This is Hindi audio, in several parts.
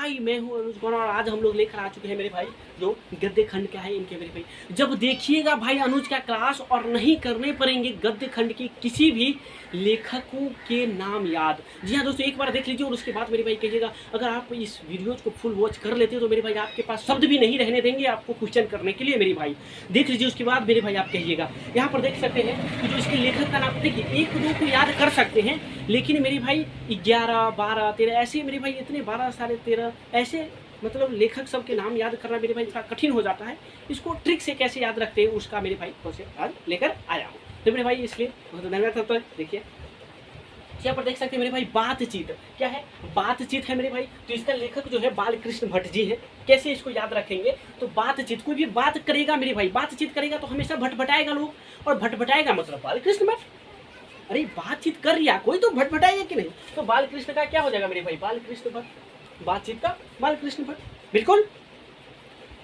भाई मैं हूँ अनुज गौड़ और आज हम लोग लेकर आ चुके हैं मेरे भाई जो गद्य खंड क्या है इनके मेरे भाई। जब देखिएगा भाई अनुज का क्लास और नहीं करने पड़ेंगे गद्य खंड की किसी भी लेखकों के नाम याद। जी हाँ दोस्तों, एक बार देख लीजिए और उसके बाद मेरे भाई कहिएगा। अगर आप इस वीडियोज को फुल वॉच कर लेते तो मेरे भाई आपके पास शब्द भी नहीं रहने देंगे आपको क्वेश्चन करने के लिए मेरे भाई। देख लीजिए उसके बाद मेरे भाई आप कहिएगा। यहाँ पर देख सकते हैं कि जो इसके लेखक का नाम, देखिए एक दो को याद कर सकते हैं लेकिन मेरे भाई 11, 12, 13 ऐसे मेरे भाई इतने 12, 13.5 ऐसे मतलब लेखक सब के नाम याद करना मेरे भाई थोड़ा कठिन हो जाता है। इसको ट्रिक से कैसे याद रखते हैं उसका मेरे भाई कॉन्सेप्ट आज लेकर आया हूँ तो मेरे भाई इसलिए बहुत धन्यवाद। तो देखिए यहाँ पर देख सकते हैं मेरे भाई बातचीत क्या है, बातचीत है मेरे भाई। तो इसका लेखक जो है बालकृष्ण भट्ट जी है। कैसे इसको याद रखेंगे तो बातचीत, कोई भी बात करेगा मेरे भाई, बातचीत करेगा तो हमेशा भटभटाएगा लोग और भटभटाएगा मतलब बालकृष्ण भट्ट। अरे बातचीत कर रहा कोई तो भटभटाएगा कि नहीं, तो बालकृष्ण का क्या हो जाएगा मेरे भाई बालकृष्ण भट्ट, बातचीत का बालकृष्ण भट्ट बिल्कुल।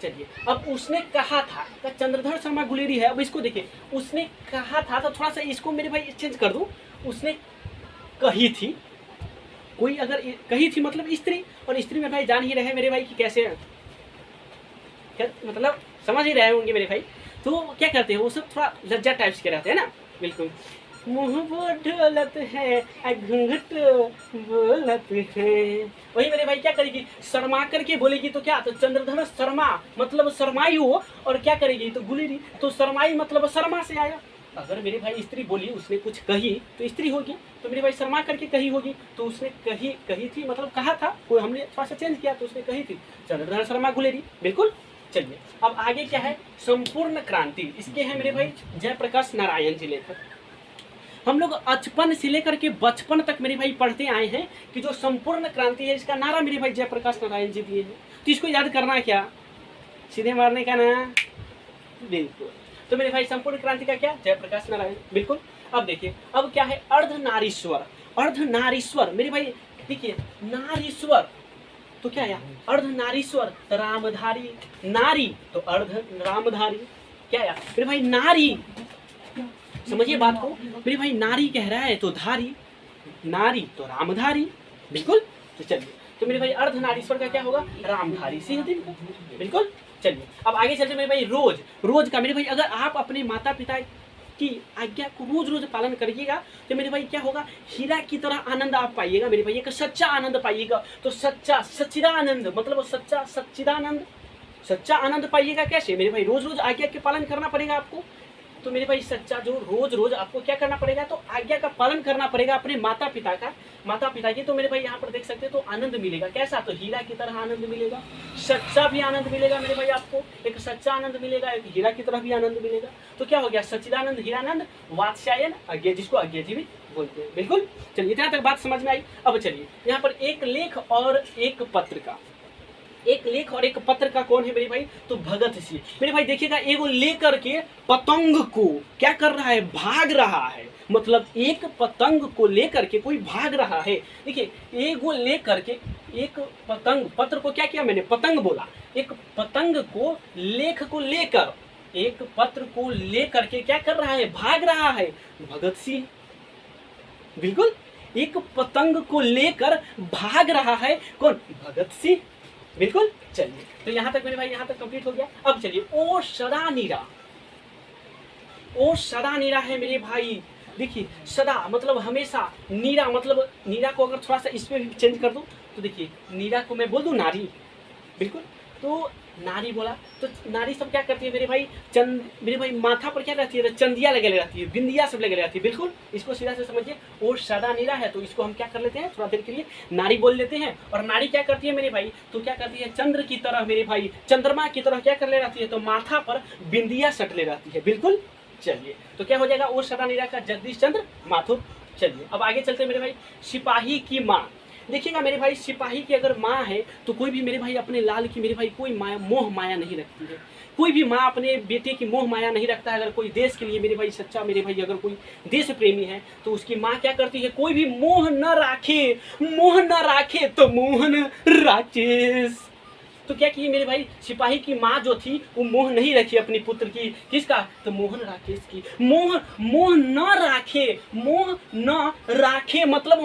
चलिए अब उसने कहा था का चंद्रधर शर्मा गुलेरी है। अब इसको देखिए, उसने कहा था तो थोड़ा सा इसको मेरे भाई चेंज कर दूं। उसने कही थी, कोई अगर कही थी मतलब स्त्री, और स्त्री में भाई जान ही रहे मेरे भाई कि कैसे क्या मतलब समझ ही रहे होंगे मेरे भाई। तो क्या करते हैं वो सब थोड़ा लज्जा टाइप्स के रहते हैं ना बिल्कुल। मुँह बोलत है घूंघट बोलत है, वही मेरे भाई क्या करेगी शर्मा करके बोलेगी तो क्या, तो चंद्रधर शर्मा मतलब शर्माई हो, और क्या करेगी तो गुलेरी तो शर्माई मतलब शर्मा से आया। अगर मेरे भाई स्त्री बोली उसने कुछ कही तो स्त्री होगी, तो मेरे भाई शर्मा करके कही होगी, तो उसने कही थी मतलब कहा था, कोई हमने थोड़ा सा चेंज किया तो उसने कही थी चंद्रधर शर्मा गुलेरी बिल्कुल। चलिए अब आगे क्या है संपूर्ण क्रांति, इसके हैं मेरे भाई जयप्रकाश नारायण जी लेखक। हम लोग बचपन से लेकर के बचपन तक मेरे भाई पढ़ते आए हैं कि जो संपूर्ण क्रांति है इसका नारा मेरे भाई जयप्रकाश नारायण जी दिए हैं। तो इसको याद करना क्या, सीधे मारने का ना बिल्कुल। तो मेरे भाई संपूर्ण क्रांति का क्या जयप्रकाश नारायण बिल्कुल। अब देखिए अब क्या है अर्धनारीश्वर, अर्धनारीश्वर मेरे भाई देखिए नारीश्वर तो क्या यार अर्धनारीश्वर रामधारी, नारी तो अर्ध रामधारी क्या यार मेरे भाई नारी, समझिए बात को मेरे भाई। नारी कह रहा है तो धारी, नारी तो रामधारी बिल्कुल। तो चलिए तो मेरे भाई अर्धनारीश्वर का क्या होगा रामधारी सिंह दिन बिल्कुल। चलिए अब आगे चलते मेरे भाई रोज, रोज का मेरे भाई अगर आप अपने माता पिता की आज्ञा को रोज रोज पालन करिएगा तो मेरे भाई क्या होगा हीरा की तरह आनंद आप पाइएगा मेरे भाई, एक सच्चा आनंद पाइएगा। तो सच्चा सच्चिदानंद मतलब सच्चा सच्चिदानंद, सच्चा आनंद पाइएगा कैसे मेरे भाई रोज रोज आज्ञा के पालन करना पड़ेगा आपको। तो मेरे भाई सच्चा जो रोज रोज आपको क्या करना पड़ेगा तो आज्ञा का पालन करना पड़ेगा अपने माता पिता का, माता पिता की। तो मेरे भाई यहाँ पर देख सकते हैं तो आनंद मिलेगा कैसा, तो हीरा की तरह आनंद मिलेगा, सच्चा भी आनंद मिलेगा मेरे भाई आपको, एक सच्चा आनंद मिलेगा एक हीरा की तरह भी आनंद मिलेगा। तो क्या हो गया सच्चिदानंद हीरानंद वात्स्यायन अज्ञा, जिसको अज्ञा जी भी बोलते हैं बिल्कुल। चलिए इतना तक बात समझ में आई। अब चलिए यहाँ पर एक लेख और एक पत्र का, एक लेख और एक पत्र का कौन है मेरे भाई तो भगत सिंह। मेरे भाई देखिएगा एगो लेकर के पतंग को क्या कर रहा है भाग रहा है, मतलब एक पतंग को लेकर के कोई भाग रहा है। देखिए एगो लेकर के एक पतंग, पत्र को क्या किया मैंने पतंग बोला, एक पतंग को लेख को लेकर एक पत्र को लेकर के क्या कर रहा है भाग रहा है भगत सिंह बिल्कुल। एक पतंग को लेकर भाग रहा है कौन भगत सिंह बिल्कुल। चलिए तो यहाँ तक मेरे भाई यहाँ तक कंप्लीट हो गया। अब चलिए ओ सदा नीरा, ओ सदा नीरा है मेरे भाई। देखिए सदा मतलब हमेशा, नीरा मतलब नीरा को अगर थोड़ा सा इसमें भी चेंज कर दूं तो देखिए नीरा को मैं बोल दूं नारी बिल्कुल। तो नारी बोला तो नारी सब क्या करती है मेरे भाई मेरे भाई माथा पर क्या रहती है चंदिया लगे रहती है, बिंदिया सब लगे रहती है बिल्कुल। इसको सीधा से समझिए और सदा नीरा है तो इसको हम क्या कर लेते हैं थोड़ा देर के लिए नारी बोल लेते हैं। और नारी क्या करती है मेरे भाई तो क्या करती है चंद्र की तरह मेरे भाई, चंद्रमा की तरह क्या कर ले रहती है तो माथा पर बिंदिया सट ले रहती है बिल्कुल। चलिए तो क्या हो जाएगा और सदा नीरा का जगदीश चंद्र माथुर। चलिए अब आगे चलते मेरे भाई सिपाही की माँ। देखिएगा मेरे भाई सिपाही की अगर माँ है तो कोई भी मेरे भाई अपने लाल की मेरे भाई कोई माया मोह माया नहीं रखती है, कोई भी माँ अपने बेटे की मोह माया नहीं रखता है। अगर कोई देश के लिए मेरे भाई सच्चा मेरे भाई अगर कोई देश प्रेमी है तो उसकी माँ क्या करती है कोई भी मोह न राखे, मोह न राखे तो मोहन राकेश। तो क्या किए मेरे भाई सिपाही की माँ जो थी वो मोह नहीं रखी अपनी पुत्र की, किसका तो मोहन राकेश की। मोह न राखे, मोह न राखे मतलब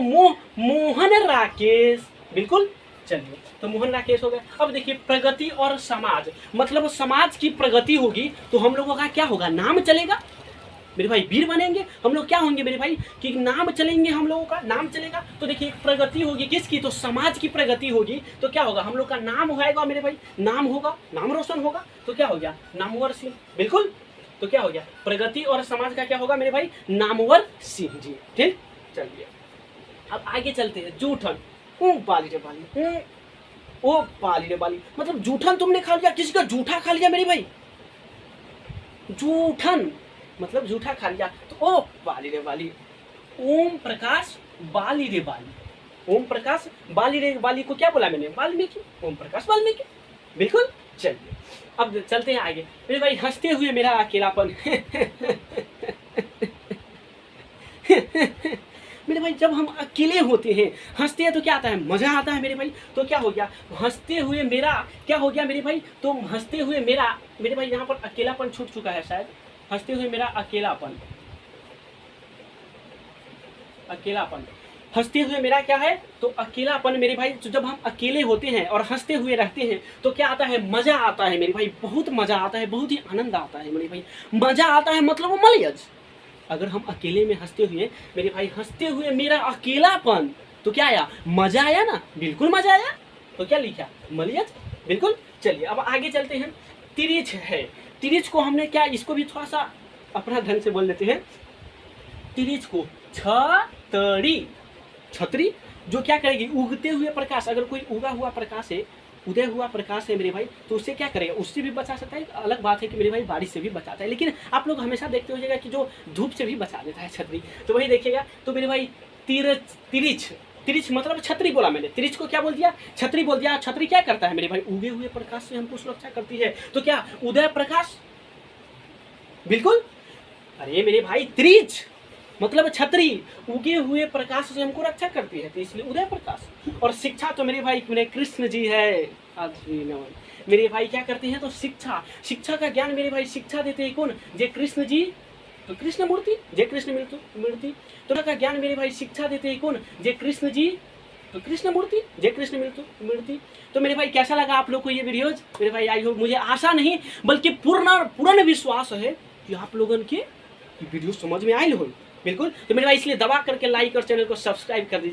मोहन राकेश बिल्कुल। चलिए, तो मोहन राकेश हो गए। अब देखिए प्रगति और समाज, मतलब समाज की प्रगति होगी तो हम लोगों का क्या होगा, नाम चलेगा मेरे भाई, वीर बनेंगे हम लोग, क्या होंगे मेरे भाई कि नाम चलेंगे, हम लोगों का नाम चलेगा। तो देखिए प्रगति होगी किसकी, तो समाज की प्रगति होगी तो क्या होगा, हम लोग का नाम होगा मेरे भाई, नाम होगा, नाम रोशन होगा, तो क्या हो गया, नामवर सिंह। बिल्कुल, तो क्या हो गया, प्रगति और समाज का क्या होगा मेरे भाई, नामवर सिंह जी। ठीक, चलिए अब आगे चलते हैं। जूठन, बाली रे बाली, ओ बाली रे बाली, मतलब जूठन तुमने खा लिया, किसी का जूठा खा लिया मेरे भाई, जूठन मतलब जूठा खा लिया, तो ओ बाली रे बाली। ओम प्रकाश बाली रे बाली, ओम प्रकाश बाली रे बाली को क्या बोला मैंने, वाल्मीकि, ओम प्रकाश वाल्मीकि। बिल्कुल, चलिए अब चलते हैं आगे। मेरे भाई हंसते हुए मेरा अकेलापन मेरे भाई जब हम अकेले होते हैं, हंसते हैं तो क्या आता है, मजा आता है मेरे भाई। तो क्या हो गया, हंसते हुए मेरा क्या हो गया मेरे भाई, तो हंसते हुए मेरा मेरे भाई यहाँ पर अकेलापन छूट चुका है शायद, हंसते हुए मेरा अकेलापन, अकेलापन, हंसते हुए मेरा क्या है, तो अकेलापन मेरे भाई। तो जब हम अकेले होते हैं और हंसते हुए रहते हैं तो क्या आता है, मजा आता है मेरे भाई, बहुत मजा आता है, बहुत ही आनंद आता है मेरे भाई, मजा आता है मतलब वो मलयज। अगर हम अकेले में हंसते हुए मेरे भाई, हंसते हुए मेरा अकेलापन, तो क्या आया, मजा आया ना, बिल्कुल मजा आया, तो क्या लिखा, मलयज। बिल्कुल, चलिए अब आगे चलते हैं। तिरिच है, तिरिच को हमने क्या, इसको भी थोड़ा सा अपना ढंग से बोल देते हैं। तिरिच को छतरी, छतरी जो क्या करेगी, उगते हुए प्रकाश, अगर कोई उगा हुआ प्रकाश है, उदय हुआ प्रकाश है मेरे भाई, तो उससे क्या करेगा, उससे भी बचा सकता है। अलग बात है कि मेरे भाई बारिश से भी बचाता है, लेकिन आप लोग हमेशा देखते हो जाएगा कि जो धूप से भी बचा देता है छतरी, तो वही देखिएगा। तो मेरे भाई तिरिच, तिरिच मतलब छतरी बोला मैंने, तिरिच को क्या बोल दिया, छतरी बोल दिया। छतरी क्या करता है मेरे भाई, उगे हुए प्रकाश से हमको सुरक्षा करती है, तो क्या उदय प्रकाश। बिल्कुल, अरे मेरे भाई तिरिच मतलब छतरी, उगे हुए प्रकाश से हमको रक्षा करती है, तो इसलिए उदय प्रकाश। और शिक्षा तो मेरे भाई मेरे कृष्ण जी है, मेरे भाई क्या करते हैं, तो शिक्षा, शिक्षा का ज्ञान मेरे भाई शिक्षा देते हैं कौन, जय कृष्ण जी, तो कृष्ण मूर्ति, जय कृष्ण मूर्ति। तो का ज्ञान मेरे भाई शिक्षा देते हैं कौन, जय कृष्ण जी, तो कृष्ण मूर्ति, जय कृष्ण मूर्ति। तो मेरे भाई कैसा लगा आप लोग को ये वीडियोज मेरे भाई, आई होप, मुझे आशा नहीं बल्कि पूर्ण विश्वास है कि आप लोगों के वीडियो समझ में आए हो। बिल्कुल, तो मेरे भाई इसलिए दबा करके लाइक और चैनल को सब्सक्राइब कर दीजिए।